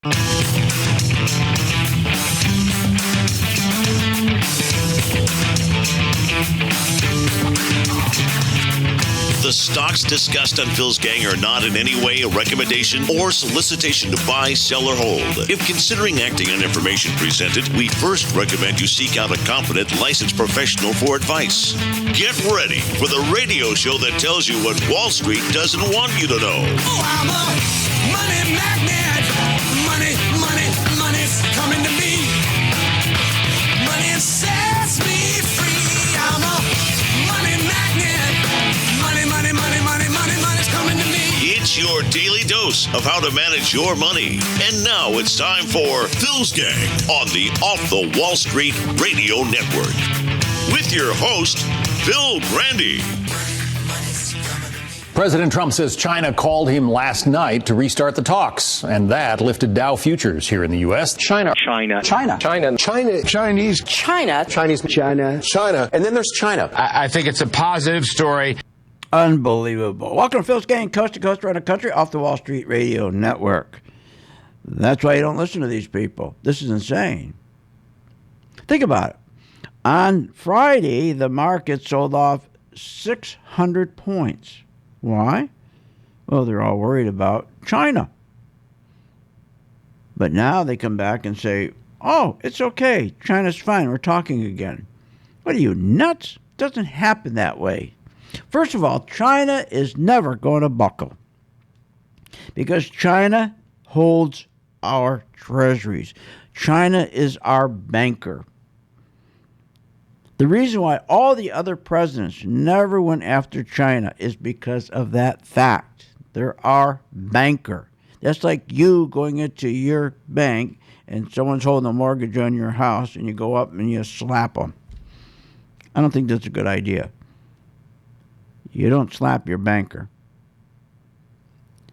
The stocks discussed on Phil's Gang are not in any way a recommendation or solicitation to buy, sell, or hold. If considering acting on information presented, we first recommend you seek out a competent, licensed professional for advice. Get ready for the radio show that tells you what Wall Street doesn't want you to know. Oh, I'm a money magnet. Money's coming to me. Money sets me free. I'm a money magnet. Money's coming to me. It's your daily dose of how to manage your money. And now it's time for Phil's Gang on the Off the Wall Street Radio Network. With your host, Phil Grandy. President Trump says China called him last night to restart the talks, and that lifted Dow futures here in the U.S. China. And then there's China. I think it's a positive story. Unbelievable. Welcome to Phil's Gang, coast to coast around the country, off the Wall Street Radio Network. That's why you don't listen to these people. This is insane. Think about it. On Friday, the market sold off 600 points. Why? Well, they're all worried about China. But now they come back and say, oh, it's okay. China's fine. We're talking again. What are you, nuts? It doesn't happen that way. First of all, China is never going to buckle because China holds our treasuries. China is our banker. The reason why all the other presidents never went after China is because of that fact. They're our banker. That's like you going into your bank and someone's holding a mortgage on your house and you go up and you slap them. I don't think that's a good idea. You don't slap your banker.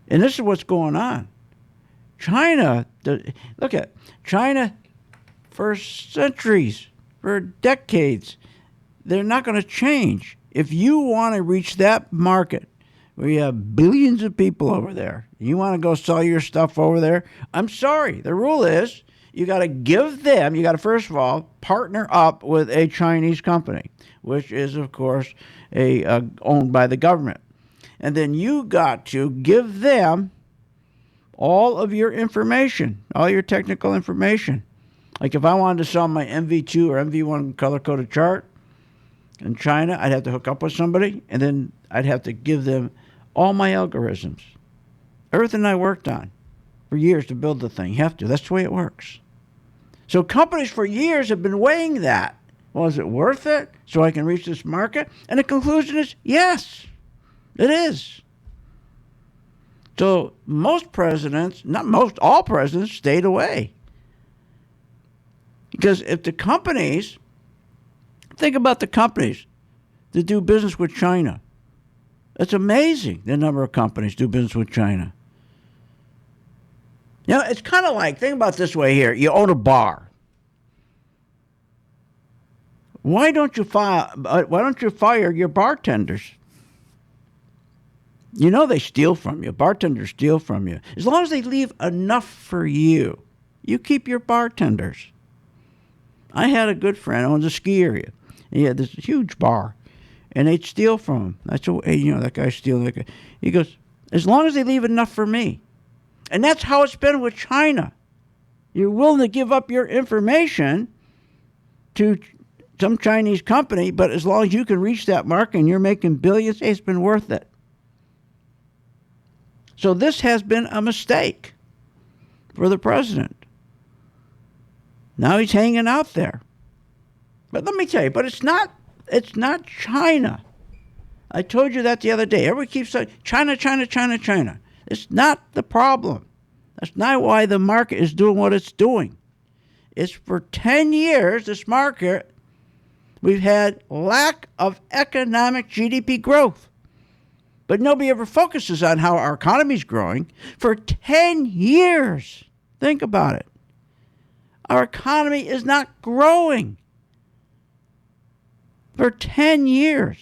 And this is what's going on. China, look at China for centuries, for decades. They're not going to change. If you want to reach that market where you have billions of people over there, you want to go sell your stuff over there, I'm sorry. The rule is you got to give them, you got to first of all partner up with a Chinese company, which is, of course, owned by the government. And then you got to give them all of your information, all your technical information. Like if I wanted to sell my MV2 or MV1 color-coded chart in China, I'd have to hook up with somebody, and then I'd have to give them all my algorithms. Everything I worked on for years to build the thing. You have to. That's the way it works. So companies for years have been weighing that. Well, is it worth it so I can reach this market? And the conclusion is yes, it is. So most presidents, not most, all presidents stayed away. Because if the companies, think about the companies that do business with China. It's amazing the number of companies do business with China. You know, it's kind of like, think about it this way here. You own a bar. Why don't you fire your bartenders? You know they steal from you. Bartenders steal from you. As long as they leave enough for you, you keep your bartenders. I had a good friend who owns a ski area. He had this huge bar, and they'd steal from him. That's what, that guy's stealing. That guy. He goes, as long as they leave enough for me. And that's how it's been with China. You're willing to give up your information to some Chinese company, but as long as you can reach that mark and you're making billions, it's been worth it. So this has been a mistake for the president. Now he's hanging out there. But let me tell you, but it's not China. I told you that the other day. Everybody keeps saying China. It's not the problem. That's not why the market is doing what it's doing. It's for 10 years, this market, we've had lack of economic GDP growth. But nobody ever focuses on how our economy's growing. For 10 years, think about it. Our economy is not growing. For 10 years.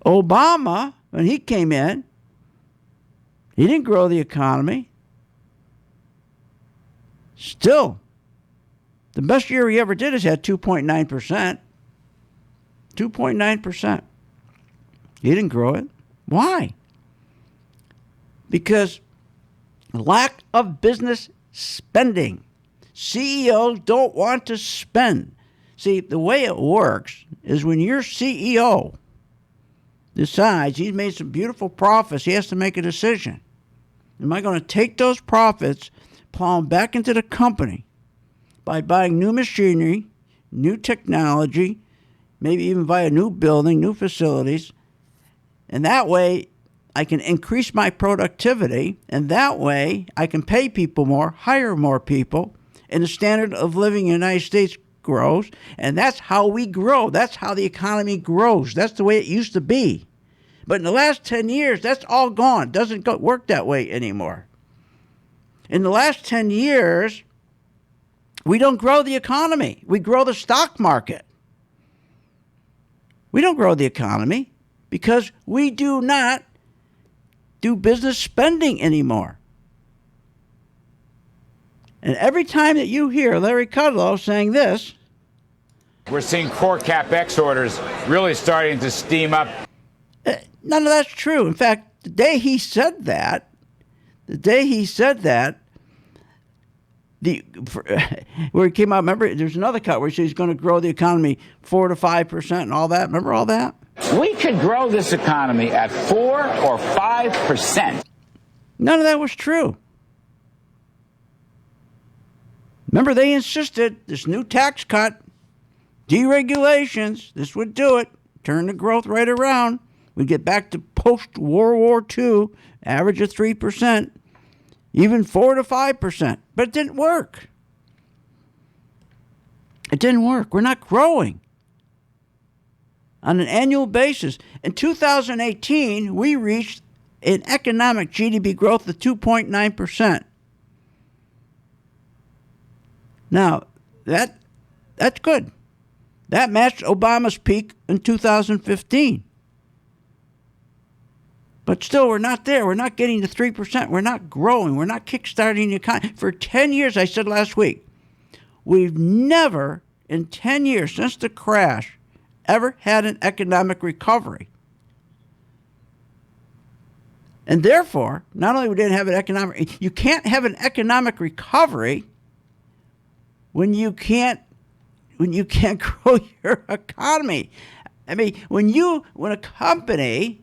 Obama, when he came in, He didn't grow the economy. Still, the best year he ever did is had 2.9%. 2.9%. He didn't grow it. Why? Because lack of business spending. CEOs don't want to spend. See, the way it works is when your CEO decides he's made some beautiful profits, he has to make a decision. Am I going to take those profits, plow them back into the company by buying new machinery, new technology, maybe even buy a new building, new facilities, and that way I can increase my productivity, and that way I can pay people more, hire more people, and the standard of living in the United States grows, and that's how we grow. That's how the economy grows. That's the way it used to be. But in the last 10 years, that's all gone. It doesn't work that way anymore. In the last 10 years, we don't grow the economy. We grow the stock market. We don't grow the economy because we do not do business spending anymore. And every time that you hear Larry Kudlow saying this, We're seeing core CapEx orders really starting to steam up. none of that's true. In fact, the day he said that, where he came out, remember, there's another cut where he says he's going to grow the economy 4 to 5% and all that. Remember all that? We could grow this economy at 4 or 5%. None of that was true. Remember, they insisted this new tax cut, deregulations, this would do it, turn the growth right around. We'd get back to post-World War II, average of 3%, even 4 to 5%. But it didn't work. It didn't work. We're not growing on an annual basis. In 2018, we reached an economic GDP growth of 2.9%. Now, that's good. That matched Obama's peak in 2015. But still, we're not there. We're not getting to 3%. We're not growing. We're not kickstarting the economy. For 10 years, I said last week, we've never, in 10 years since the crash, ever had an economic recovery. And therefore, not only we didn't have an economic, you can't have an economic recovery when you can't grow your economy. I mean, when a company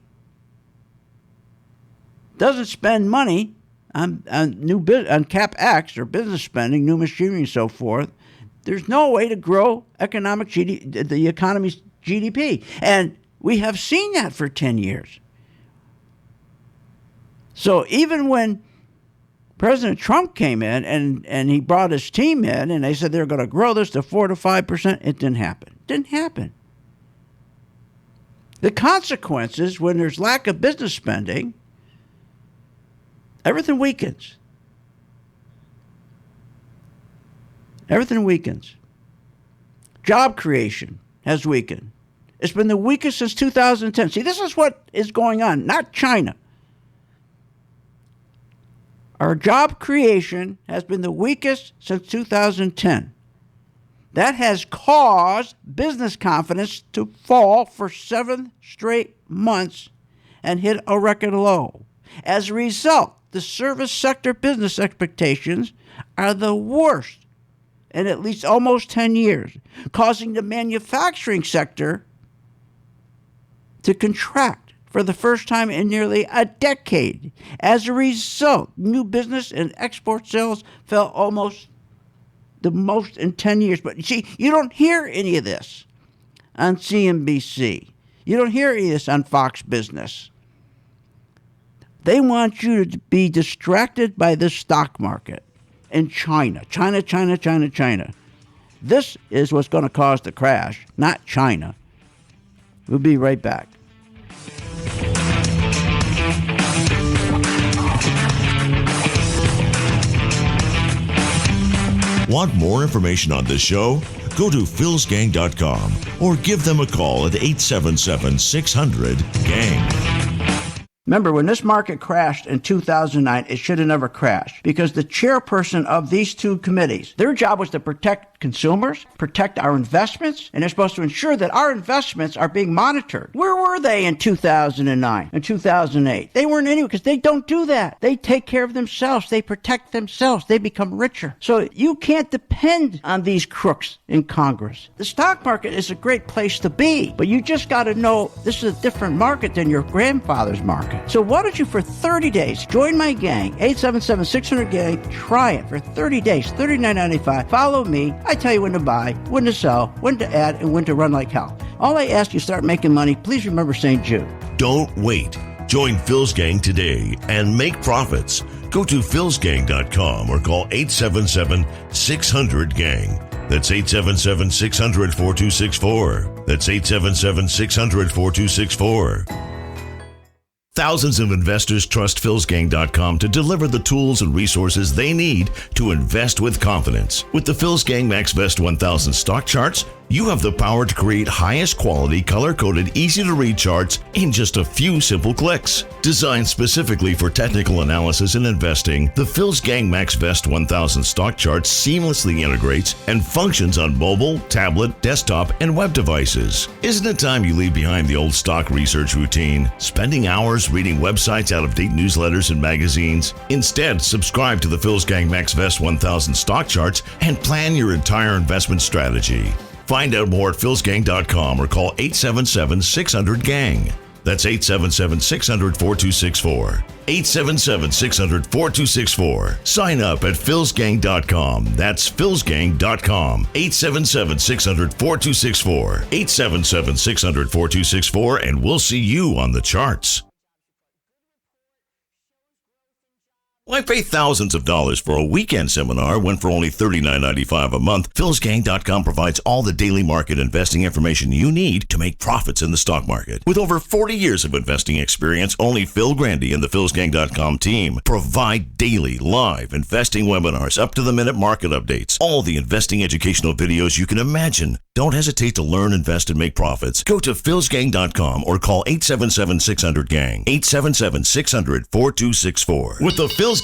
doesn't spend money on CapEx or business spending, new machinery and so forth, there's no way to grow the economy's GDP. And we have seen that for 10 years. So even when President Trump came in and he brought his team in and they said they're going to grow this to 4 to 5%, it didn't happen. It didn't happen. The consequences, when there's lack of business spending, everything weakens. Everything weakens. Job creation has weakened. It's been the weakest since 2010. See, this is what is going on, not China. Our job creation has been the weakest since 2010. That has caused business confidence to fall for 7 straight months and hit a record low. As a result, the service sector business expectations are the worst in at least almost 10 years, causing the manufacturing sector to contract for the first time in nearly a decade. As a result, new business and export sales fell almost the most in 10 years. But see, you don't hear any of this on CNBC. You don't hear any of this on Fox Business. They want you to be distracted by the stock market in China. China. This is what's going to cause the crash, not China. We'll be right back. Want more information on this show? Go to philsgang.com or give them a call at 877-600-GANG. Remember, when this market crashed in 2009, it should have never crashed because the chairperson of these two committees, their job was to protect consumers, protect our investments, and they're supposed to ensure that our investments are being monitored. Where were they in 2009 and 2008? They weren't anywhere because they don't do that. They take care of themselves. They protect themselves. They become richer. So you can't depend on these crooks in Congress. The stock market is a great place to be, but you just got to know this is a different market than your grandfather's market. So why don't you, for 30 days, join my gang, 877-600-GANG. Try it for 30 days, $39.95. Follow me. I tell you when to buy, when to sell, when to add, and when to run like hell. All I ask you, start making money. Please remember St. Jude. Don't wait. Join Phil's Gang today and make profits. Go to philsgang.com or call 877-600-GANG. That's 877-600-4264. That's 877-600-4264. Thousands of investors trust philsgang.com to deliver the tools and resources they need to invest with confidence. With the Phil's Gang MaxVest 1000 stock charts, you have the power to create highest quality, color-coded, easy-to-read charts in just a few simple clicks. Designed specifically for technical analysis and investing, the Phil's Gang MaxVest 1000 stock chart seamlessly integrates and functions on mobile, tablet, desktop, and web devices. Isn't it time you leave behind the old stock research routine, spending hours reading websites, out-of-date newsletters, and magazines? Instead, subscribe to the Phil's Gang MaxVest 1000 stock charts and plan your entire investment strategy. Find out more at philsgang.com or call 877-600-GANG. That's 877-600-4264. 877-600-4264. Sign up at philsgang.com. That's philsgang.com. 877-600-4264. 877-600-4264, and we'll see you on the charts. Why pay thousands of dollars for a weekend seminar when for only $39.95 a month, philsgang.com provides all the daily market investing information you need to make profits in the stock market. With over 40 years of investing experience, only Phil Grandy and the philsgang.com team provide daily live investing webinars, up-to-the-minute market updates, all the investing educational videos you can imagine. Don't hesitate to learn, invest, and make profits. Go to philsgang.com or call 877-600-GANG, 877-600-4264. With the philsgang.com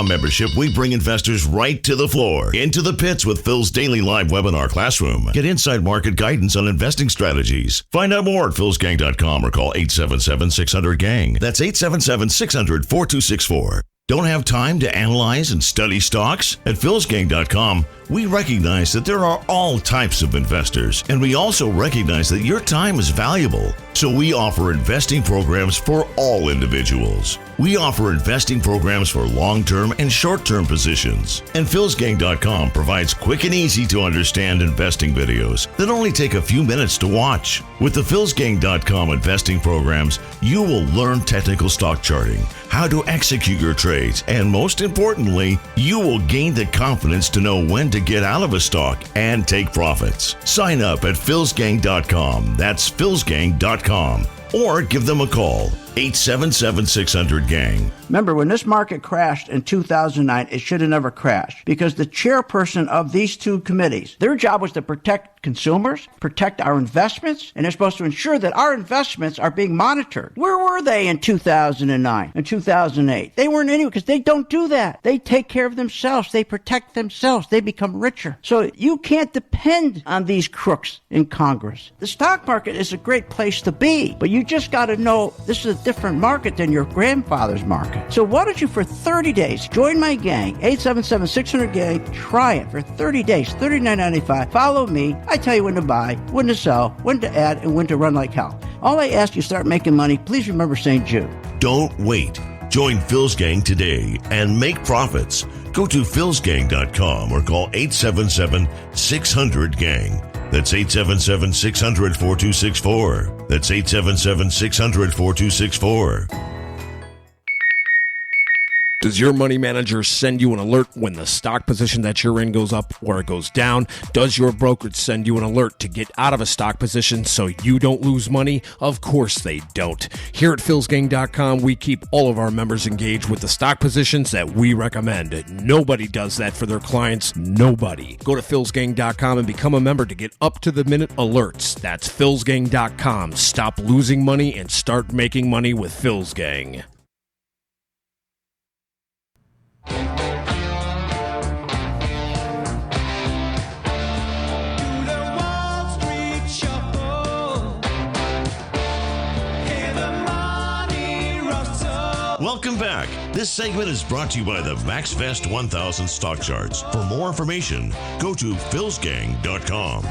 membership, we bring investors right to the floor, into the pits with Phil's daily live webinar classroom. Get inside market guidance on investing strategies. Find out more at philsgang.com or call 877-600-GANG. That's 877-600-4264. Don't have time to analyze and study stocks? At philsgang.com, we recognize that there are all types of investors, and we also recognize that your time is valuable. So we offer investing programs for all individuals. We offer investing programs for long-term and short-term positions. And philsgang.com provides quick and easy to understand investing videos that only take a few minutes to watch. With the philsgang.com investing programs, you will learn technical stock charting, how to execute your trades, and most importantly, you will gain the confidence to know when to get out of a stock and take profits. Sign up at philsgang.com. That's philsgang.com. Or give them a call, 877-600-GANG. Remember, when this market crashed in 2009, it should have never crashed because the chairperson of these two committees, their job was to protect consumers, protect our investments, and they're supposed to ensure that our investments are being monitored. Where were they in 2009 and 2008? They weren't anywhere because they don't do that. They take care of themselves. They protect themselves. They become richer. So you can't depend on these crooks in Congress. The stock market is a great place to be, but you just got to know this is a different market than your grandfather's market. So why don't you, for 30 days, join my gang, 877-600-GANG. Try it for 30 days, $39.95. Follow me. I tell you when to buy, when to sell, when to add, and when to run like hell. All I ask you, start making money. Please remember St. Jude. Don't wait. Join Phil's Gang today and make profits. Go to philsgang.com or call 877-600-GANG. That's 877-600-4264. That's 877-600-4264. Does your money manager send you an alert when the stock position that you're in goes up or it goes down? Does your brokerage send you an alert to get out of a stock position so you don't lose money? Of course they don't. Here at philsgang.com, we keep all of our members engaged with the stock positions that we recommend. Nobody does that for their clients. Nobody. Go to philsgang.com and become a member to get up-to-the-minute alerts. That's philsgang.com. Stop losing money and start making money with Phil's Gang. Welcome back. This segment is brought to you by the MaxFest 1000 stock charts. For more information, go to philsgang.com.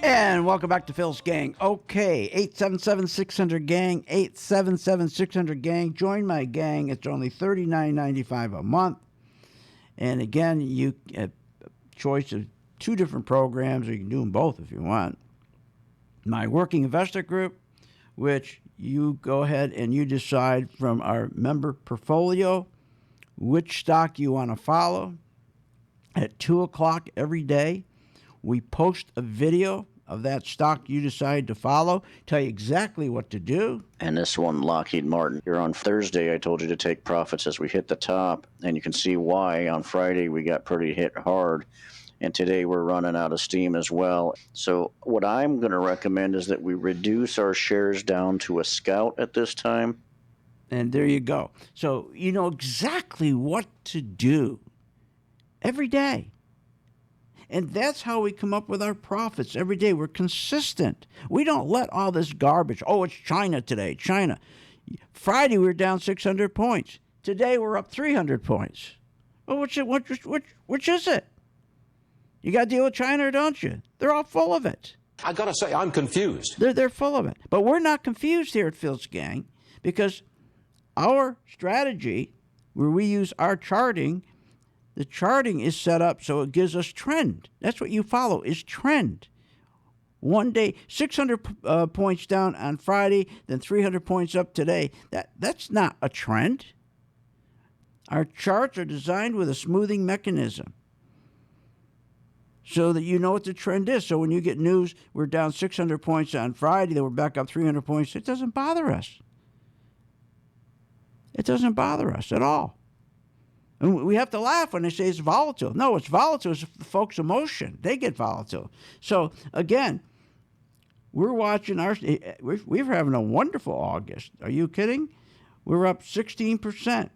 And welcome back to Phil's Gang. Okay, 877-600-GANG, 877-600-GANG. Join my gang. It's only $39.95 a month. And again, you have a choice of 2 different programs, or you can do them both if you want. My Working Investor Group, which you go ahead and you decide from our member portfolio which stock you want to follow. At 2 o'clock every day, we post a video of that stock you decide to follow, tell you exactly what to do. And this one, Lockheed Martin. Here on Thursday, I told you to take profits as we hit the top, and you can see why. On Friday, we got pretty hit hard, and today we're running out of steam as well. So what I'm going to recommend is that we reduce our shares down to a scout at this time. And there you go. So you know exactly what to do every day. And that's how we come up with our profits every day. We're consistent. We don't let all this garbage. Oh, it's China today. China. Friday, we were down 600 points. Today, we're up 300 points. Well, which is it? You got to deal with China or don't you? They're all full of it. I got to say, I'm confused. They're full of it. But we're not confused here at Phil's Gang because our strategy, where we use our charting, the charting is set up so it gives us trend. That's what you follow is trend. One day, 600 points down on Friday, then 300 points up today. That's not a trend. Our charts are designed with a smoothing mechanism so that you know what the trend is. So when you get news, we're down 600 points on Friday, then we're back up 300 points, it doesn't bother us. It doesn't bother us at all. And we have to laugh when they say it's volatile. No, it's volatile. It's folks' emotion. They get volatile. So, again, we're watching we're having a wonderful August. Are you kidding? We're up 16%.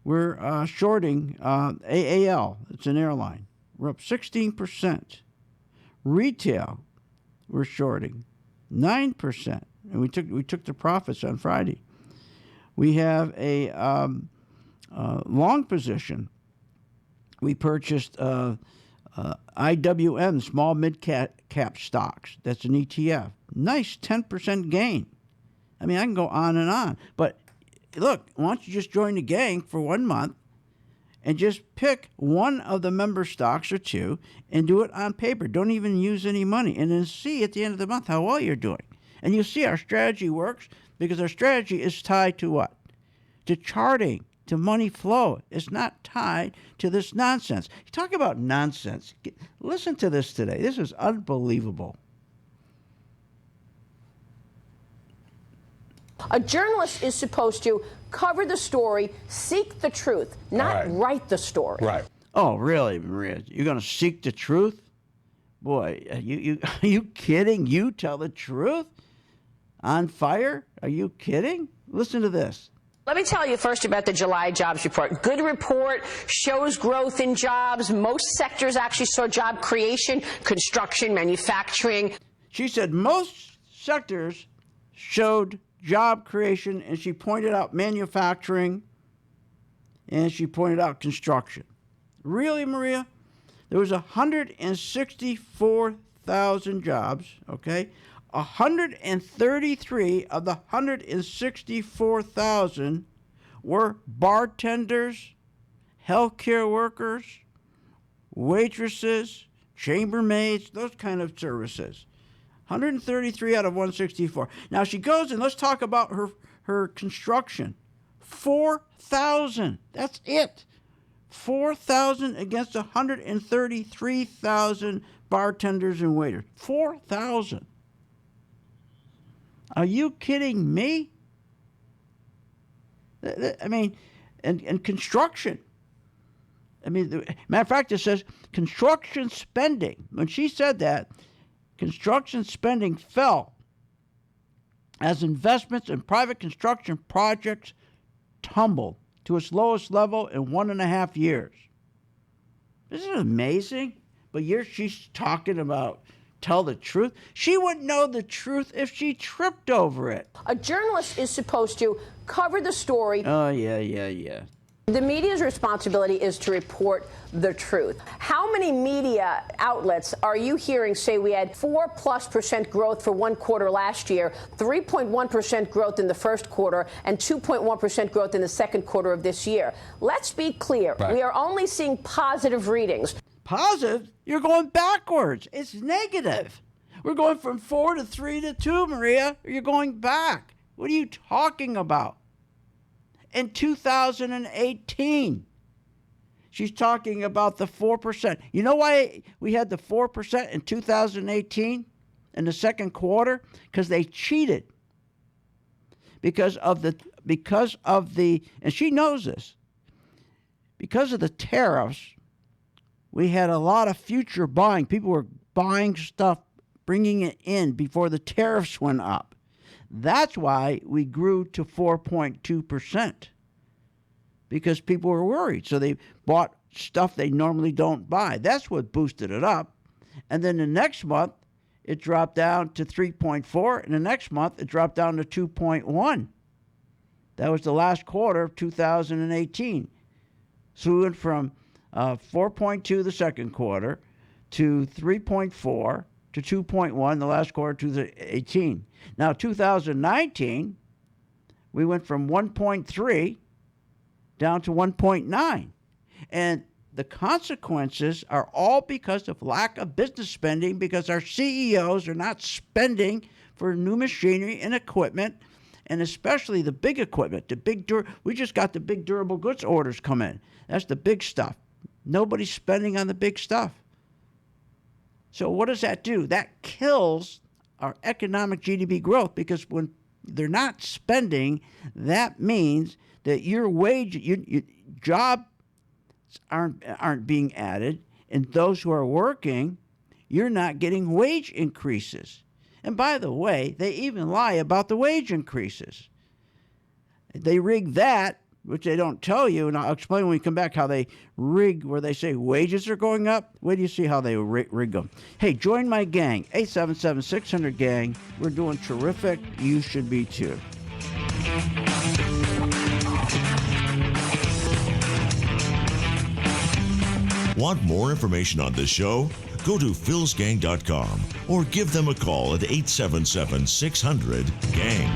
We're shorting AAL. It's an airline. We're up 16%. Retail, we're shorting 9%. And we took the profits on Friday. We have a long position. We purchased IWM, small mid-cap stocks. That's an ETF. Nice 10% gain. I mean, I can go on and on. But look, why don't you just join the gang for 1 month and just pick one of the member stocks or 2 and do it on paper. Don't even use any money. And then see at the end of the month how well you're doing. And you'll see our strategy works because our strategy is tied to what? To charting, to money flow. It's not tied to this nonsense. You talk about nonsense. Listen to this today. This is unbelievable. A journalist is supposed to cover the story, seek the truth, not write the story. Right. Oh, really, Maria? You're going to seek the truth? Boy, are you kidding? You tell the truth? On fire? Are you kidding? Listen to this. Let me tell you first about the July jobs report. Good report, shows growth in jobs. Most sectors actually saw job creation, construction, manufacturing. She said most sectors showed job creation, and she pointed out manufacturing, and she pointed out construction. Really, Maria? There was 164,000 jobs, okay? 133 of the 164,000 were bartenders, healthcare workers, waitresses, chambermaids, those kind of services. 133 out of 164. Now she goes and let's talk about her construction. 4,000. That's it. 4,000 against 133,000 bartenders and waiters. 4,000. Are you kidding me? I mean, and construction. I mean, matter of fact, it says construction spending. When she said that, construction spending fell as investments in private construction projects tumbled to its lowest level in 1.5 years. Isn't it amazing? But she's talking about tell the truth. She wouldn't know the truth if she tripped over it. A journalist is supposed to cover the story. Oh, yeah. The media's responsibility is to report the truth. How many media outlets are you hearing say we had 4+% growth for one quarter last year, 3.1% growth in the first quarter, and 2.1% growth in the second quarter of this year? Let's be clear. Right. We are only seeing positive readings. Positive? You're going backwards. It's negative. We're going from 4 to 3 to 2, Maria. You're going back. What are you talking about? In 2018, she's talking about the 4%. You know why we had the 4% in 2018 in the second quarter? Because they cheated. Because of the, and she knows this, because of the tariffs, we had a lot of future buying. People were buying stuff, bringing it in before the tariffs went up. That's why we grew to 4.2%, because people were worried. So they bought stuff they normally don't buy. That's what boosted it up. And then the next month, it dropped down to 3.4, and the next month, it dropped down to 2.1. That was the last quarter of 2018. So we went from 4.2 the second quarter to 3.4 to 2.1 the last quarter of 2018. Now, 2019, we went from 1.3 down to 1.9. And the consequences are all because of lack of business spending, because our CEOs are not spending for new machinery and equipment, and especially the big equipment, we just got the big durable goods orders come in. That's the big stuff. Nobody's spending on the big stuff. So what does that do? That kills our economic GDP growth, because when they're not spending, that means that your jobs aren't being added, and those who are working, you're not getting wage increases. And by the way, they even lie about the wage increases. They rig that, which they don't tell you, and I'll explain when we come back how they rig where they say wages are going up. Wait till you see how they rig them. Hey, join my gang, 877-600-GANG. We're doing terrific. You should be too. Want more information on this show? Go to philsgang.com or give them a call at 877-600-GANG.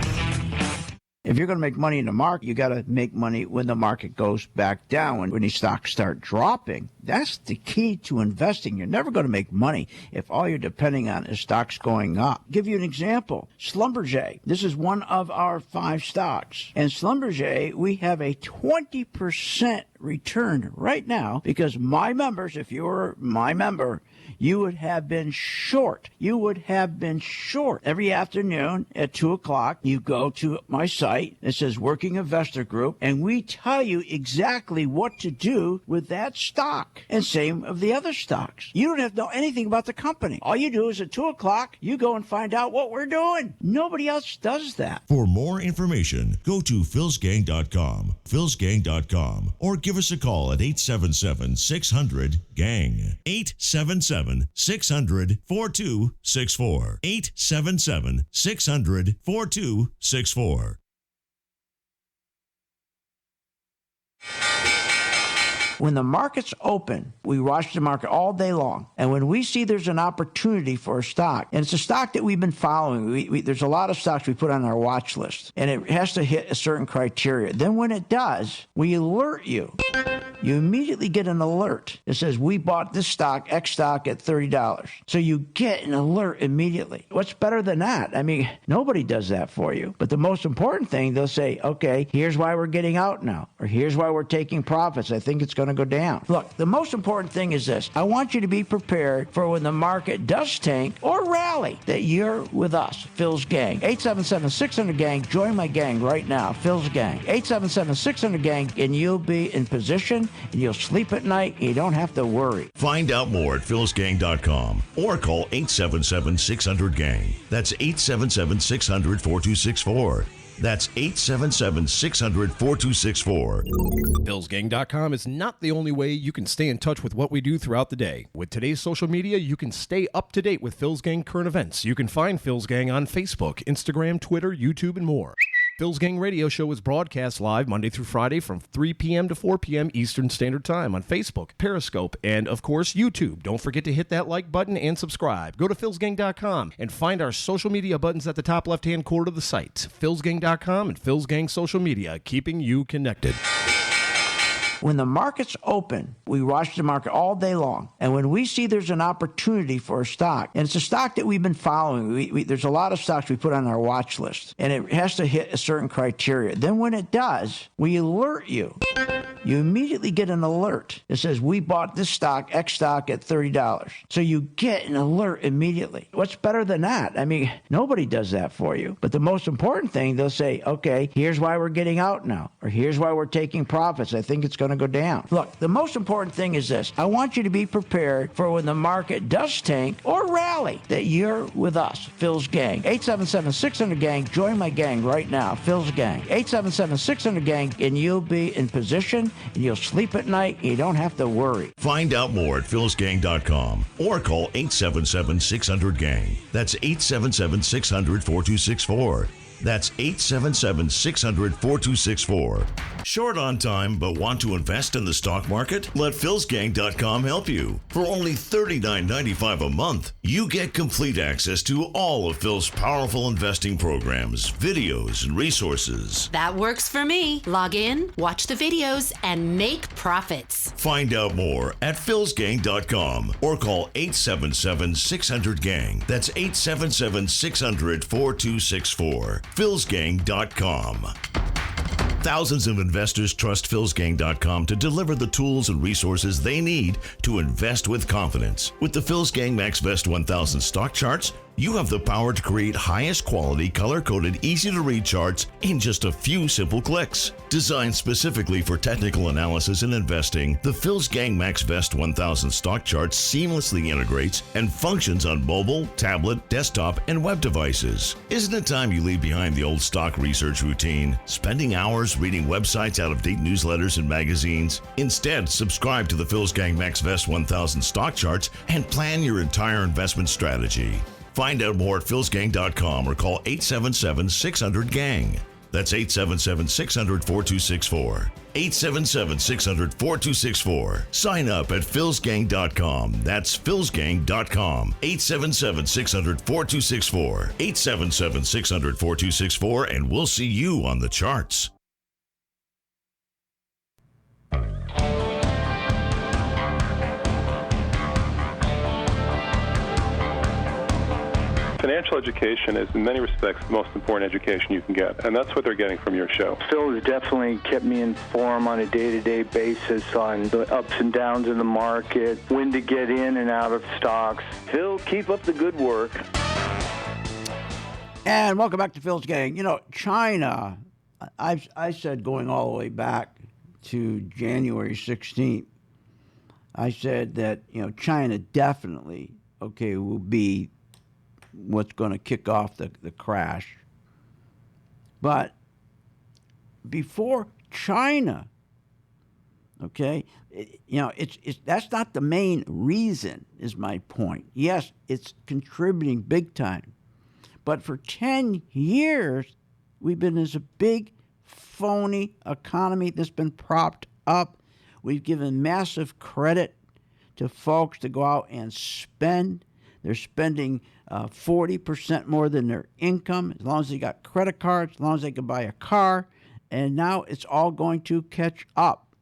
If you're going to make money in the market, you got to make money when the market goes back down. When these stocks start dropping, that's the key to investing. You're never going to make money if all you're depending on is stocks going up. Give you an example. Schlumberger. This is one of our 5 stocks. And Schlumberger, we have a 20% return right now, because my members, if you're my member, you would have been short. You would have been short. Every afternoon at 2 o'clock, you go to my site. It says Working Investor Group, and we tell you exactly what to do with that stock. And same of the other stocks. You don't have to know anything about the company. All you do is at 2 o'clock, you go and find out what we're doing. Nobody else does that. For more information, go to philsgang.com, philsgang.com, or give us a call at 877-600-GANG, 877-600-4264, 877-600-4264. When the market's open, we watch the market all day long. And when we see there's an opportunity for a stock, and it's a stock that we've been following, there's a lot of stocks we put on our watch list, and it has to hit a certain criteria. Then when it does, we alert you. You immediately get an alert that says, we bought this stock, X stock, at $30. So you get an alert immediately. What's better than that? I mean, nobody does that for you. But the most important thing, they'll say, okay, here's why we're getting out now, or here's why we're taking profits. I think it's going to go down. Look, the most important thing is this. I want you to be prepared for when the market does tank or rally, that you're with us, Phil's Gang. 877-600-GANG. Join my gang right now, Phil's Gang. 877-600-GANG, and you'll be in position, and you'll sleep at night, and you don't have to worry. Find out more at philsgang.com or call 877-600-GANG. That's 877-600-4264. That's 877-600-4264. philsgang.com is not the only way you can stay in touch with what we do throughout the day. With today's social media, you can stay up to date with Phil's Gang current events. You can find Phil's Gang on Facebook, Instagram, Twitter, YouTube, and more. Phil's Gang Radio Show is broadcast live Monday through Friday from 3 p.m. to 4 p.m. Eastern Standard Time on Facebook, Periscope, and, of course, YouTube. Don't forget to hit that like button and subscribe. Go to philsgang.com and find our social media buttons at the top left-hand corner of the site. philsgang.com and Phil's Gang Social Media, keeping you connected. When the market's open, we watch the market all day long. And when we see there's an opportunity for a stock, and it's a stock that we've been following, there's a lot of stocks we put on our watch list, and it has to hit a certain criteria. Then when it does, we alert you. You immediately get an alert that says, we bought this stock, X stock, at $30. So you get an alert immediately. What's better than that? I mean, nobody does that for you. But the most important thing, they'll say, okay, here's why we're getting out now, or here's why we're taking profits. I think it's going to go down. Look, the most important thing is this. I want you to be prepared for when the market does tank or rally, that you're with us, Phil's Gang. 877-600-GANG. Join my gang right now, Phil's Gang. 877-600-GANG, and you'll be in position, and you'll sleep at night, and you don't have to worry. Find out more at philsgang.com or call 877-600-GANG. That's 877-600-4264. That's 877-600-4264. Short on time but want to invest in the stock market? Let philsgang.com help you. For only $39.95 a month, you get complete access to all of Phil's powerful investing programs, videos, and resources. That works for me. Log in, watch the videos, and make profits. Find out more at philsgang.com or call 877-600-GANG. That's 877-600-4264. philsgang.com. Thousands of investors trust philsgang.com to deliver the tools and resources they need to invest with confidence. With the Phil's Gang MaxVest 1000 stock charts, you have the power to create highest quality, color-coded, easy-to-read charts in just a few simple clicks. Designed specifically for technical analysis and investing, the Phil's Gang MaxVest 1000 stock chart seamlessly integrates and functions on mobile, tablet, desktop, and web devices. Isn't it time you leave behind the old stock research routine, spending hours reading websites, out-of-date newsletters, and magazines? Instead, subscribe to the Phil's Gang MaxVest 1000 stock charts and plan your entire investment strategy. Find out more at philsgang.com or call 877-600-GANG. That's 877-600-4264. 877-600-4264. Sign up at philsgang.com. That's philsgang.com. 877-600-4264. 877-600-4264, and we'll see you on the charts. Financial education is, in many respects, the most important education you can get, and that's what they're getting from your show. Phil has definitely kept me informed on a day-to-day basis on the ups and downs in the market, when to get in and out of stocks. Phil, keep up the good work. And welcome back to Phil's Gang. You know, China, I said going all the way back to January 16th, I said that, you know, China definitely, will be what's going to kick off the crash. But before China, it's that's not the main reason, is my point. Yes, it's contributing big time. But for 10 years, we've been as a big, phony economy that's been propped up We've given massive credit to folks to go out and spend. They're spending 40% more than their income, as long as they got credit cards, as long as they can buy a car. And now it's all going to catch up.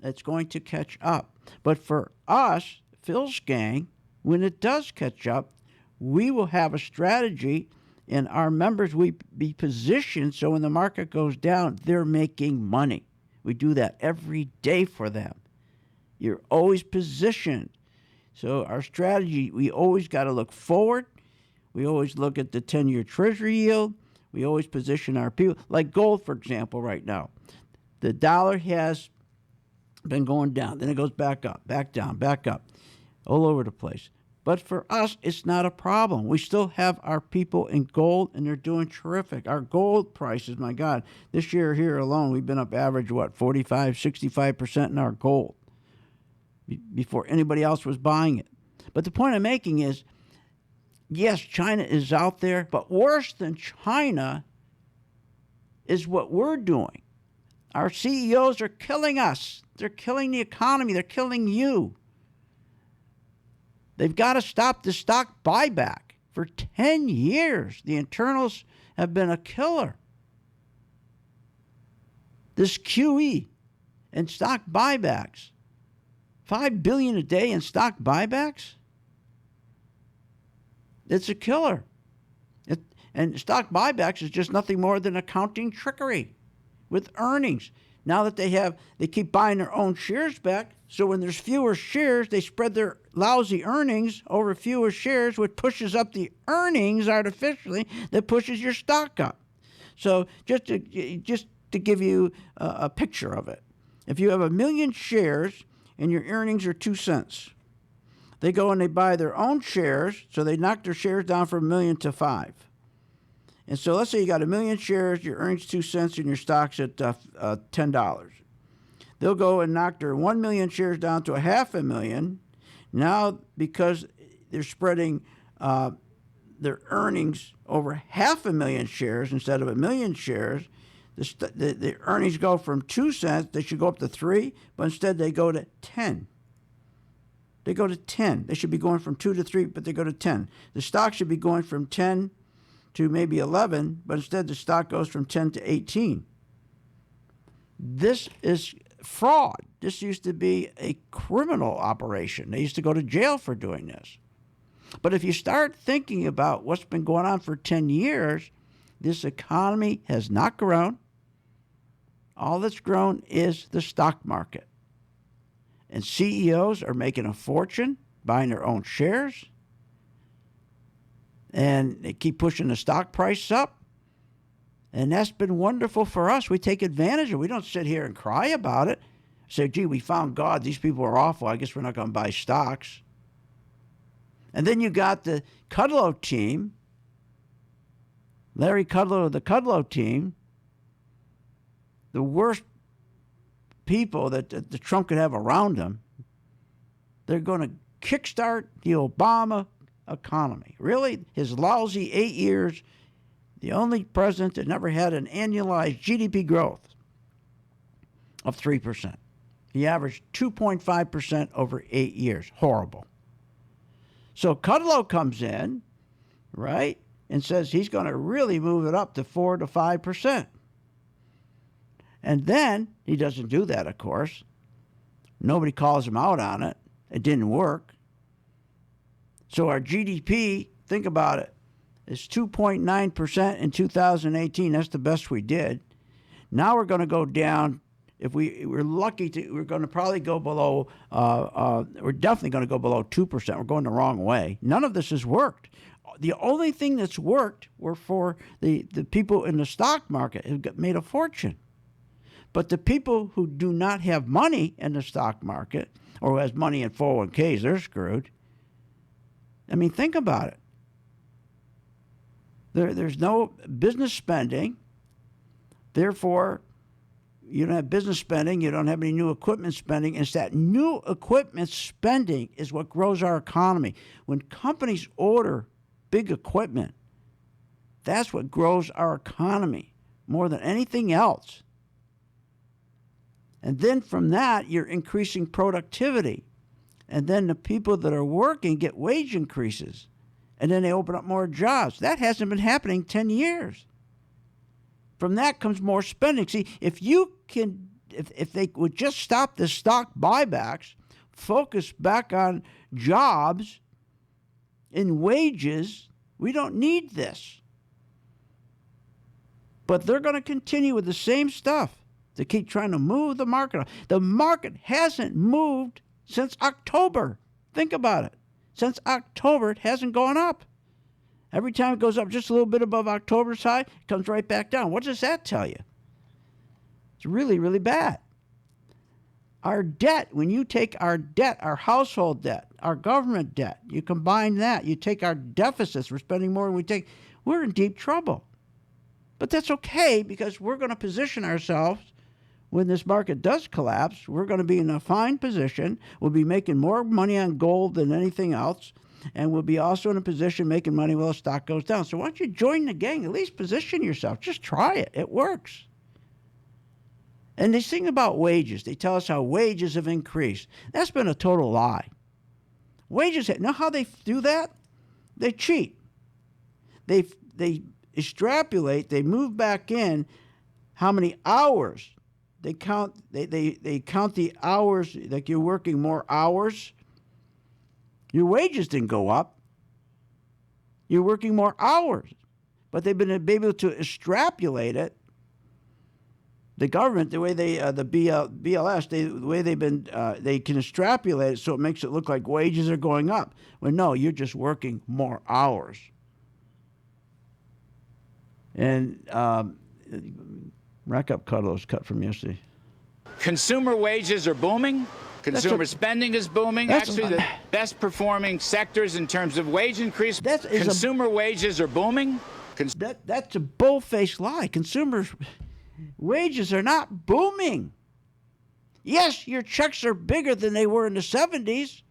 It's going to catch up. But for us, Phil's gang, when it does catch up, we will have a strategy, and our members will be positioned so when the market goes down, they're making money. We do that every day for them. You're always positioned. So our strategy, we always got to look forward. We always look at the 10-year Treasury yield. We always position our people. Like gold, for example, right now. The dollar has been going down. Then it goes back up, back down, back up, all over the place. But for us, it's not a problem. We still have our people in gold, and they're doing terrific. Our gold prices, my God, this year here alone, we've been up average, 45, 65% in our gold before anybody else was buying it. But the point I'm making is, yes, China is out there, but worse than China is what we're doing. Our CEOs are killing us. They're killing the economy. They're killing you. They've got to stop the stock buyback. For 10 years, the internals have been a killer. This QE and stock buybacks, $5 billion a day in stock buybacks, it's a killer. And stock buybacks is just nothing more than accounting trickery with earnings. Now that they keep buying their own shares back, so when there's fewer shares, they spread their lousy earnings over fewer shares, which pushes up the earnings artificially, that pushes your stock up. So just to give you a picture of it, if you have 1 million shares and your earnings are 2 cents, they go and they buy their own shares, so they knock their shares down from 1 million to 5. And so let's say you got 1 million shares, your earnings 2 cents, and your stock's at $10. They'll go and knock their 1 million shares down to 500,000. Now, because they're spreading their earnings over 500,000 shares instead of 1 million shares, the earnings go from 2 cents, they should go up to 3, but instead they go to 10. They go to 10. They should be going from 2 to 3, but they go to 10. The stock should be going from 10 to maybe 11, but instead the stock goes from 10 to 18. This is fraud. This used to be a criminal operation. They used to go to jail for doing this. But if you start thinking about what's been going on for 10 years, this economy has not grown. All that's grown is the stock market. And CEOs are making a fortune buying their own shares. And they keep pushing the stock price up. And that's been wonderful for us. We take advantage of it. We don't sit here and cry about it. Say, gee, we found God. These people are awful. I guess we're not going to buy stocks. And then you got the Kudlow team, Larry Kudlow of the Kudlow team, the worst people that the Trump could have around him. They're going to kickstart the Obama economy. Really, his lousy 8 years, the only president that never had an annualized GDP growth of 3%. He averaged 2.5% over 8 years. Horrible. So Kudlow comes in, right, and says he's going to really move it up to 4 to 5%. And then he doesn't do that, of course. Nobody calls him out on it. It didn't work. So our GDP, think about it, is 2.9% in 2018. That's the best we did. Now we're going to go down. If we're lucky, we're going to probably go below, we're definitely going to go below 2%. We're going the wrong way. None of this has worked. The only thing that's worked were for the people in the stock market who made a fortune. But the people who do not have money in the stock market or who has money in 401ks, they're screwed. I mean, think about it. There's no business spending. Therefore, you don't have business spending. You don't have any new equipment spending. It's that new equipment spending is what grows our economy. When companies order big equipment, that's what grows our economy more than anything else. And then from that, you're increasing productivity. And then the people that are working get wage increases. And then they open up more jobs. That hasn't been happening 10 years. From that comes more spending. See, if they would just stop the stock buybacks, focus back on jobs and wages, we don't need this. But they're going to continue with the same stuff to keep trying to move the market. The market hasn't moved since October. Think about it. Since October, it hasn't gone up. Every time it goes up just a little bit above October's high, it comes right back down. What does that tell you? It's really, really bad. Our debt, when you take our debt, our household debt, our government debt, you combine that, you take our deficits, we're spending more than we take, we're in deep trouble. But that's okay because we're going to position ourselves when this market does collapse. We're going to be in a fine position. We'll be making more money on gold than anything else. And we'll be also in a position making money while the stock goes down. So why don't you join the gang? At least position yourself. Just try it. It works. And this thing about wages, they tell us how wages have increased. That's been a total lie. Wages, know how they do that? They cheat. They extrapolate, they move back in how many hours. They count the hours, like you're working more hours. Your wages didn't go up. You're working more hours. But they've been able to extrapolate it. The government, the way they, the BLS, the way they've been, they can extrapolate it so it makes it look like wages are going up. Well, no, you're just working more hours. And rack up Cuddles cut from yesterday. Consumer wages are booming. Consumer spending is booming. Actually, the best performing sectors in terms of wage increase. Consumer wages are booming. That's a bull-faced lie. Consumer wages are not booming. Yes, your checks are bigger than they were in the 70s,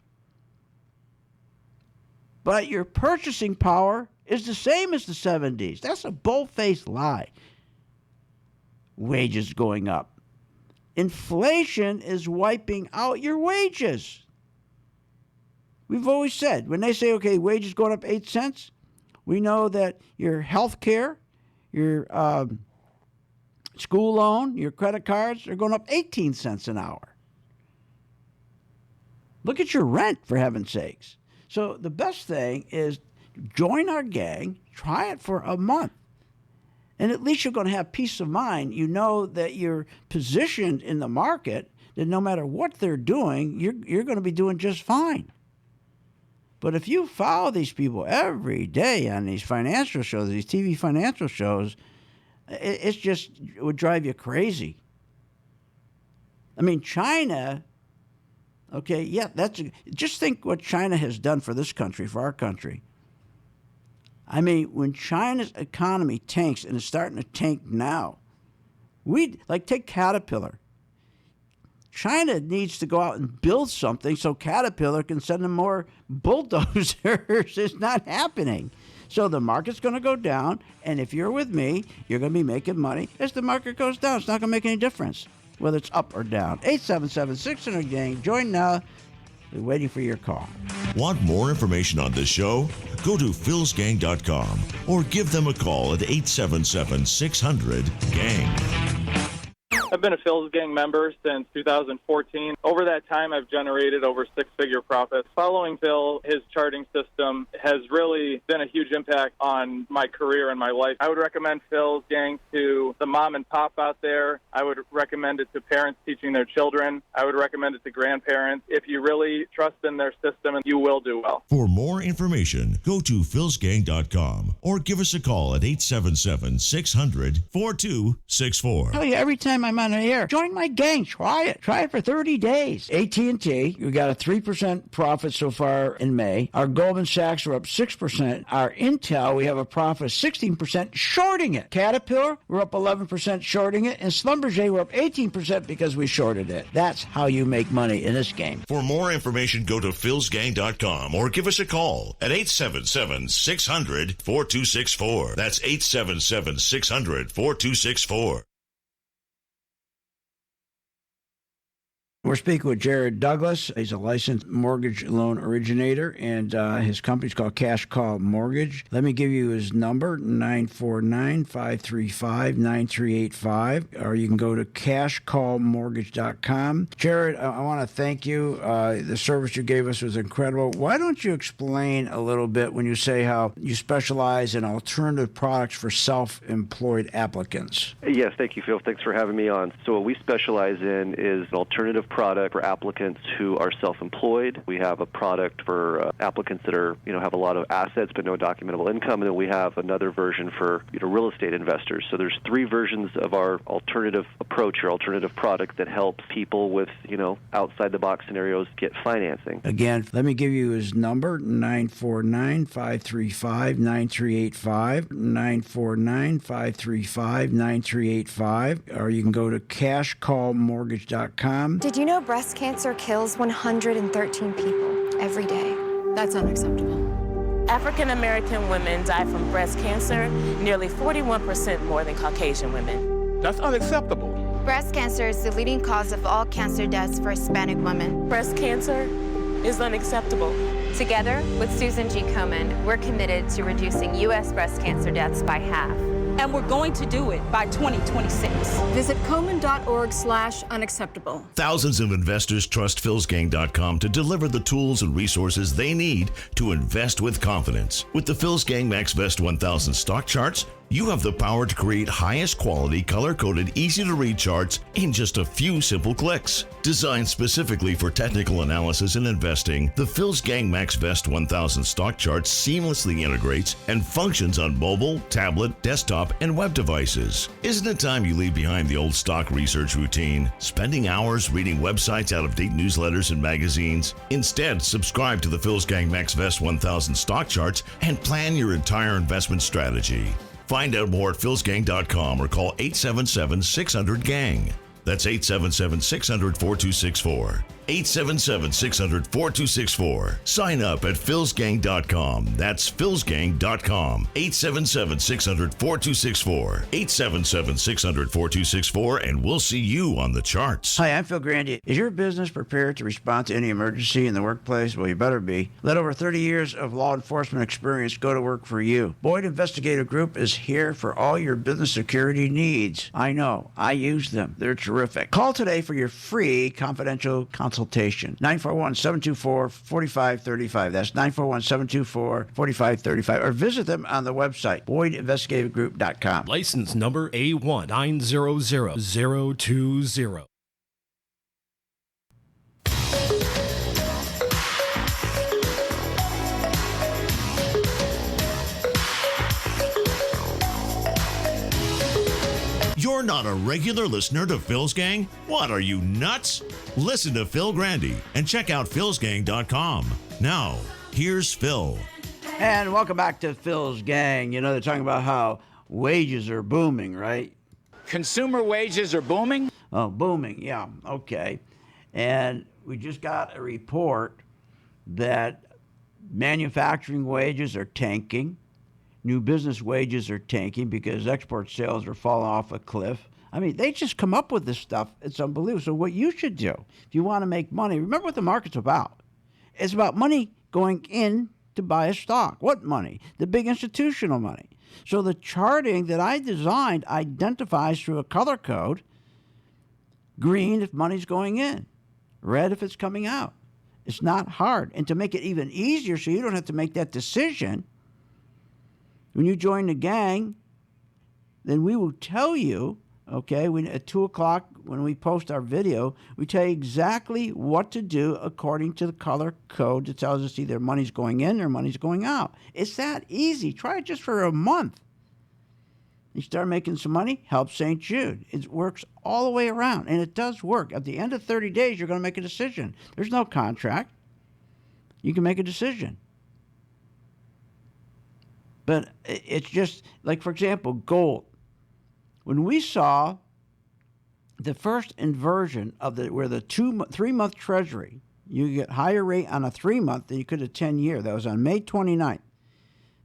but your purchasing power is the same as the 70s. That's a bull-faced lie. Wages going up. Inflation is wiping out your wages. We've always said, when they say, okay, wages going up 8 cents, we know that your health care, your school loan, your credit cards are going up 18 cents an hour. Look at your rent, for heaven's sakes. So the best thing is join our gang, try it for a month. And at least you're going to have peace of mind. You know that you're positioned in the market, that no matter what they're doing, you're going to be doing just fine. But if you follow these people every day on these financial shows, these TV financial shows, it would drive you crazy. I mean, China, okay, yeah, just think what China has done for this country, for our country. I mean, when China's economy tanks, and it's starting to tank now, take Caterpillar. China needs to go out and build something so Caterpillar can send them more bulldozers. It's not happening. So the market's going to go down, and if you're with me, you're going to be making money. As the market goes down, it's not going to make any difference whether it's up or down. 877-600-GANG. Join now. We're waiting for your call. Want more information on this show? Go to philsgang.com or give them a call at 877-600-GANG. I've been a Phil's Gang member since 2014. Over that time, I've generated over six-figure profits. Following Phil, his charting system has really been a huge impact on my career and my life. I would recommend Phil's Gang to the mom and pop out there. I would recommend it to parents teaching their children. I would recommend it to grandparents. If you really trust in their system, you will do well. For more information, go to philsgang.com or give us a call at 877-600-4264. Tell you every time I'm on the air, join my gang. Try it. Try it for 30 days. AT&T, we got a 3% profit so far in May. Our Goldman Sachs are up 6%. Our Intel, we have a profit of 16% shorting it. Caterpillar, we're up 11% shorting it. And Schlumberger, we're up 18% because we shorted it. That's how you make money in this game. For more information, go to philsgang.com or give us a call at 877-600-4264. That's 877-600-4264. We're speaking with Jared Douglas. He's a licensed mortgage loan originator, and his company's called Cash Call Mortgage. Let me give you his number, 949-535-9385, or you can go to cashcallmortgage.com. Jared, I want to thank you. The service you gave us was incredible. Why don't you explain a little bit when you say how you specialize in alternative products for self-employed applicants? Yes, thank you, Phil. Thanks for having me on. So what we specialize in is an alternative product for applicants who are self-employed. We have a product for applicants that are, have a lot of assets but no documentable income, and then we have another version for, real estate investors. So there's three versions of our alternative approach or alternative product that helps people with, outside-the-box scenarios get financing. Again, let me give you his number, 949-535-9385, 949-535-9385, or you can go to cashcallmortgage.com. Did you know breast cancer kills 113 people every day? That's unacceptable. African American women die from breast cancer nearly 41% more than Caucasian women. That's unacceptable. Breast cancer is the leading cause of all cancer deaths for Hispanic women. Breast cancer is unacceptable. Together with Susan G. Komen, we're committed to reducing U.S. breast cancer deaths by half. And we're going to do it by 2026. Visit Komen.org/unacceptable. Thousands of investors trust philsgang.com to deliver the tools and resources they need to invest with confidence. With the Phil's Gang Max Vest 1000 stock charts, you have the power to create highest quality, color-coded, easy-to-read charts in just a few simple clicks. Designed specifically for technical analysis and investing, the Phil's Gang Max Vest 1000 stock chart seamlessly integrates and functions on mobile, tablet, desktop, and web devices. Isn't it time you leave behind the old stock research routine, spending hours reading websites, out-of-date newsletters, and magazines? Instead, subscribe to the Phil's Gang Max Vest 1000 stock charts and plan your entire investment strategy. Find out more at philsgang.com or call 877-600-GANG. That's 877-600-4264. 877-600-4264. Sign up at philsgang.com. That's philsgang.com. 877-600-4264. 877-600-4264, and we'll see you on the charts. Hi, I'm Phil Grandy. Is your business prepared to respond to any emergency in the workplace? Well, you better be. Let over 30 years of law enforcement experience go to work for you. Boyd Investigative Group is here for all your business security needs. I know. I use them. They're terrific. Call today for your free confidential consultation. 941-724-4535. That's 941-724-4535. Or visit them on the website, BoydInvestigateGroup.com. License number A1900020. You're not a regular listener to Phil's Gang? What, are you nuts? Listen to Phil Grandy and check out philsgang.com. Now, here's Phil. And welcome back to Phil's Gang. They're talking about how wages are booming, right? Consumer wages are booming? Oh, booming, yeah, okay. And we just got a report that manufacturing wages are tanking. New business wages are tanking because export sales are falling off a cliff. I mean, they just come up with this stuff. It's unbelievable. So what you should do, if you want to make money, remember what the market's about. It's about money going in to buy a stock. What money? The big institutional money. So the charting that I designed identifies through a color code, green if money's going in, red if it's coming out. It's not hard. And to make it even easier so you don't have to make that decision, when you join the gang, then we will tell you, okay, at 2 o'clock when we post our video, we tell you exactly what to do according to the color code that tells us either money's going in or money's going out. It's that easy. Try it just for a month. You start making some money, help St. Jude. It works all the way around, and it does work. At the end of 30 days, you're going to make a decision. There's no contract. You can make a decision. But it's just, like, for example, gold. When we saw the first inversion of where the 3-month treasury, you get higher rate on a 3-month than you could a 10-year. That was on May 29th.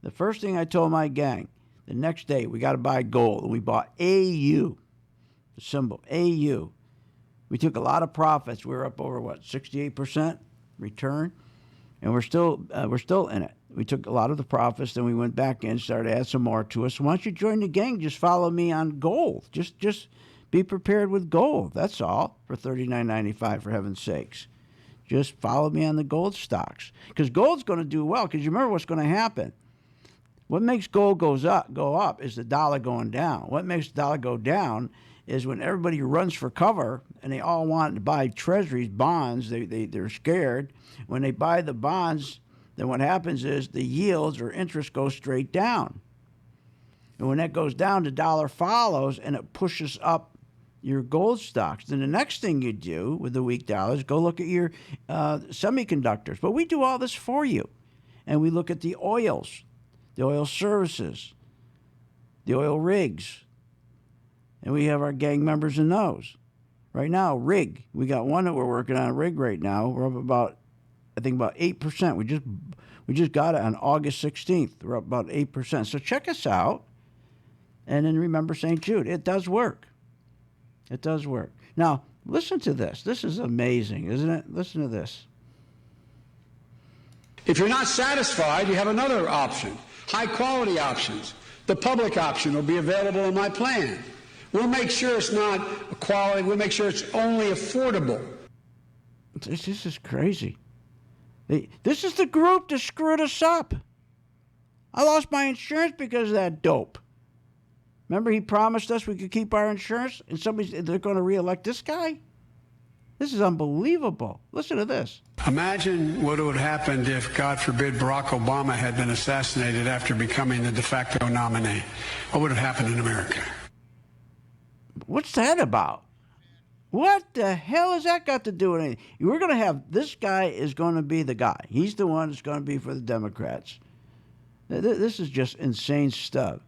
The first thing I told my gang, the next day, we got to buy gold. And we bought AU, the symbol, AU. We took a lot of profits. We were up over, 68% return? And we're still in it. We took a lot of the profits, then we went back in, started to add some more to us. So why don't you join the gang? Just follow me on gold. Just be prepared with gold. That's all, for $39.95, for heaven's sakes. Just follow me on the gold stocks. Because gold's going to do well, because you remember what's going to happen. What makes gold go up is the dollar going down. What makes the dollar go down is when everybody runs for cover and they all want to buy treasuries, bonds, they're scared. When they buy the bonds, then what happens is the yields or interest go straight down. And when that goes down, the dollar follows and it pushes up your gold stocks. Then the next thing you do with the weak dollar is go look at your semiconductors. But we do all this for you. And we look at the oils, the oil services, the oil rigs. And we have our gang members in those. Right now, rig. We got one that we're working on, a rig right now. We're up about 8%. We just got it on August 16th. We're up about 8%. So check us out. And then remember St. Jude. It does work. It does work. Now, listen to this. This is amazing, isn't it? Listen to this. If you're not satisfied, you have another option. High-quality options. The public option will be available in my plan. We'll make sure it's not quality. We'll make sure it's only affordable. This is crazy. This is the group that screwed us up. I lost my insurance because of that dope. Remember, he promised us we could keep our insurance, and they're going to reelect this guy? This is unbelievable. Listen to this. Imagine what would have happened if, God forbid, Barack Obama had been assassinated after becoming the de facto nominee. What would have happened in America? What's that about? What the hell has that got to do with anything? We're going to have, this guy is going to be the guy. He's the one that's going to be for the Democrats. This is just insane stuff.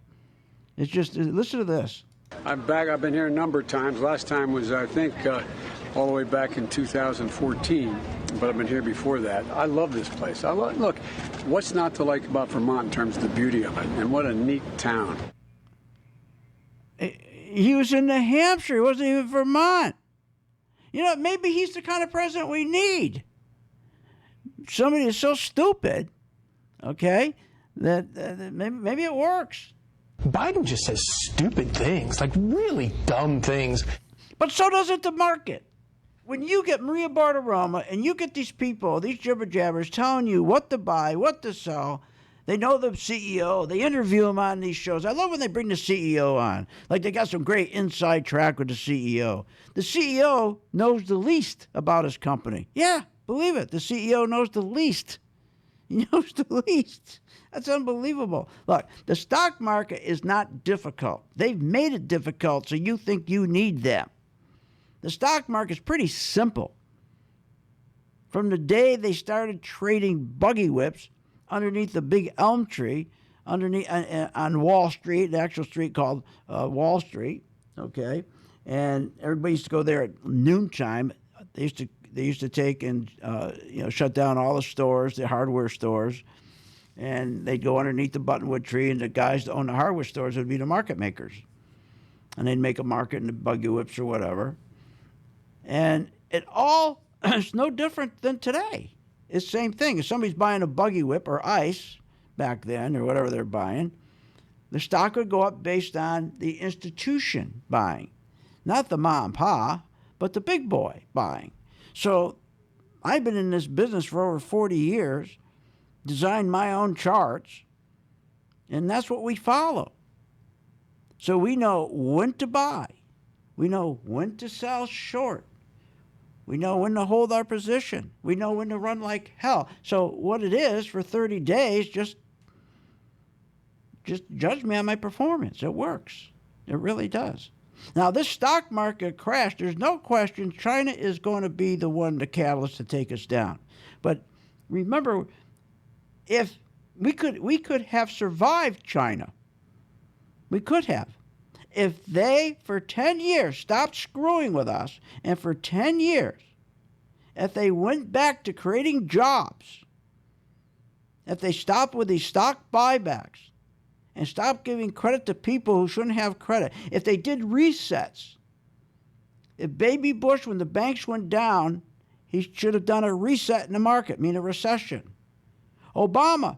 It's just, listen to this. I'm back. I've been here a number of times. Last time was, I think, all the way back in 2014. But I've been here before that. I love this place. Look, what's not to like about Vermont in terms of the beauty of it? And what a neat town. He was in New Hampshire. He wasn't even Vermont. You know, maybe he's the kind of president we need. Somebody that's so stupid, okay, that maybe it works. Biden just says stupid things, like really dumb things. But so does it the market. When you get Maria Bartiromo and you get these people, these jibber-jabbers telling you what to buy, what to sell, they know the CEO. They interview him on these shows. I love when they bring the CEO on. Like they got some great inside track with the CEO. The CEO knows the least about his company. Yeah, believe it. The CEO knows the least. He knows the least. That's unbelievable. Look, the stock market is not difficult. They've made it difficult so you think you need them. The stock market is pretty simple. From the day they started trading buggy whips underneath the big elm tree, underneath on Wall Street, the actual street called Wall Street, okay? And everybody used to go there at noontime. They used to take and shut down all the stores, the hardware stores, and they'd go underneath the buttonwood tree, and the guys that own the hardware stores would be the market makers. And they'd make a market in the buggy whips or whatever. And it all is no different than today. It's the same thing. If somebody's buying a buggy whip or ice back then or whatever they're buying, the stock would go up based on the institution buying. Not the mom and pa, but the big boy buying. So I've been in this business for over 40 years, designed my own charts, and that's what we follow. So we know when to buy. We know when to sell short. We know when to hold our position. We know when to run like hell. So what it is for 30 days, just judge me on my performance. It works. It really does. Now, this stock market crash, there's no question China is going to be the one, the catalyst to take us down. But remember, if we could have survived China. We could have. If they, for 10 years, stopped screwing with us, and for 10 years, if they went back to creating jobs, if they stopped with these stock buybacks, and stopped giving credit to people who shouldn't have credit, if they did resets, If Baby Bush, when the banks went down, he should have done a reset in the market, mean a recession. Obama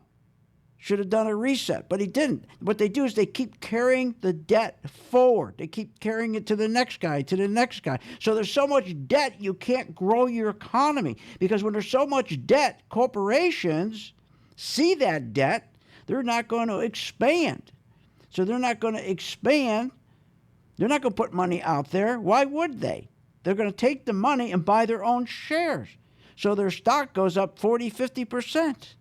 should have done a reset, but he didn't. What they do is they keep carrying the debt forward. They keep carrying it to the next guy, to the next guy. So there's so much debt, you can't grow your economy. Because when there's so much debt, corporations see that debt, they're not going to expand. So they're not going to expand. They're not going to put money out there. Why would they? They're going to take the money and buy their own shares. So their stock goes up 40, 50%.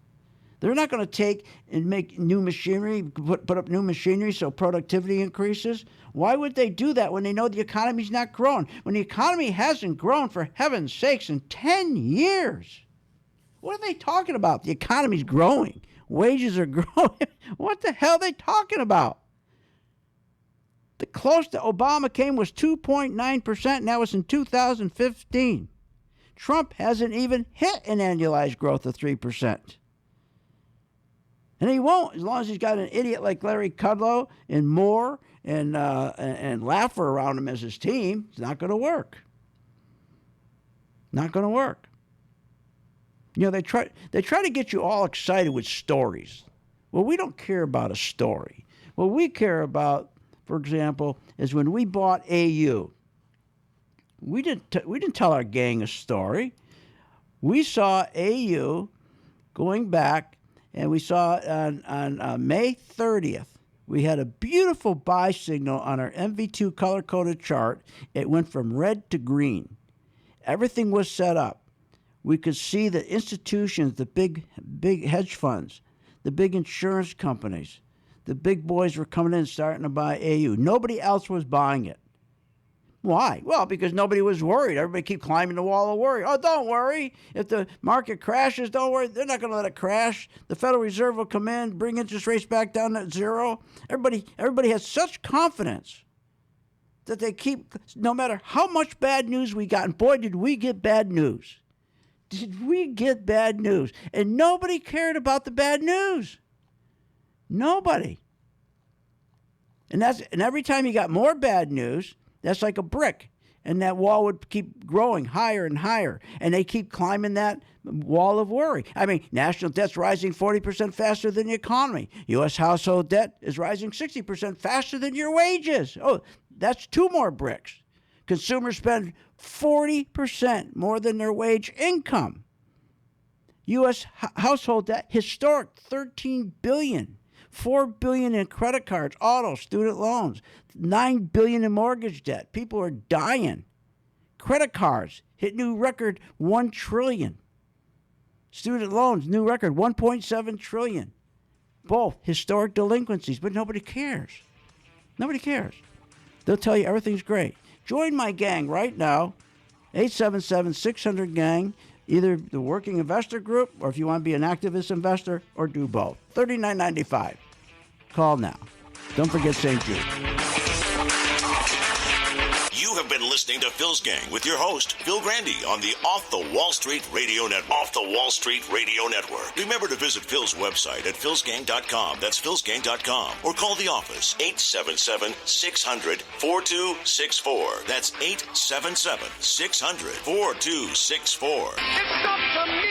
They're not going to take and make new machinery, put up new machinery so productivity increases. Why would they do that when they know the economy's not growing? When the economy hasn't grown, for heaven's sakes, in 10 years. What are they talking about? The economy's growing. Wages are growing. What the hell are they talking about? The closest Obama came was 2.9%. Now it's in 2015. Trump hasn't even hit an annualized growth of 3%. And he won't, as long as he's got an idiot like Larry Kudlow and Moore and Laffer around him as his team. It's not going to work. Not going to work. You know, they try to get you all excited with stories. Well, we don't care about a story. What we care about, for example, is when we bought AU. We didn't tell our gang a story. We saw AU going back. And we saw on May 30th, we had a beautiful buy signal on our MV2 color-coded chart. It went from red to green. Everything was set up. We could see the institutions, the big hedge funds, the big insurance companies, the big boys were coming in and starting to buy AU. Nobody else was buying it. Why? Well, because nobody was worried. Everybody keep climbing the wall of worry. Oh, don't worry. If the market crashes, don't worry. They're not going to let it crash. The Federal Reserve will come in, bring interest rates back down to zero. Everybody has such confidence that they keep, no matter how much bad news we got, and boy, did we get bad news. Did we get bad news? And nobody cared about the bad news. Nobody. And every time you got more bad news, that's like a brick. And that wall would keep growing higher and higher. And they keep climbing that wall of worry. I mean, national debt's rising 40% faster than the economy. U.S. household debt is rising 60% faster than your wages. Oh, that's two more bricks. Consumers spend 40% more than their wage income. U.S. household debt, historic, $13 billion. $4 billion in credit cards, auto, student loans, $9 billion in mortgage debt. People are dying. Credit cards hit new record $1 trillion. Student loans, new record $1.7 trillion. Both historic delinquencies, but nobody cares. Nobody cares. They'll tell you everything's great. Join my gang right now, 877-600-GANG. Either the working investor group, or if you want to be an activist investor, or do both. $39.95. Call now. Don't forget St. Jude. You have been listening to Phil's Gang with your host, Phil Grandy, on the Off the Wall Street Radio Network. Off the Wall Street Radio Network. Remember to visit Phil's website at philsgang.com. That's philsgang.com. Or call the office, 877-600-4264. That's 877-600-4264. It's up to me.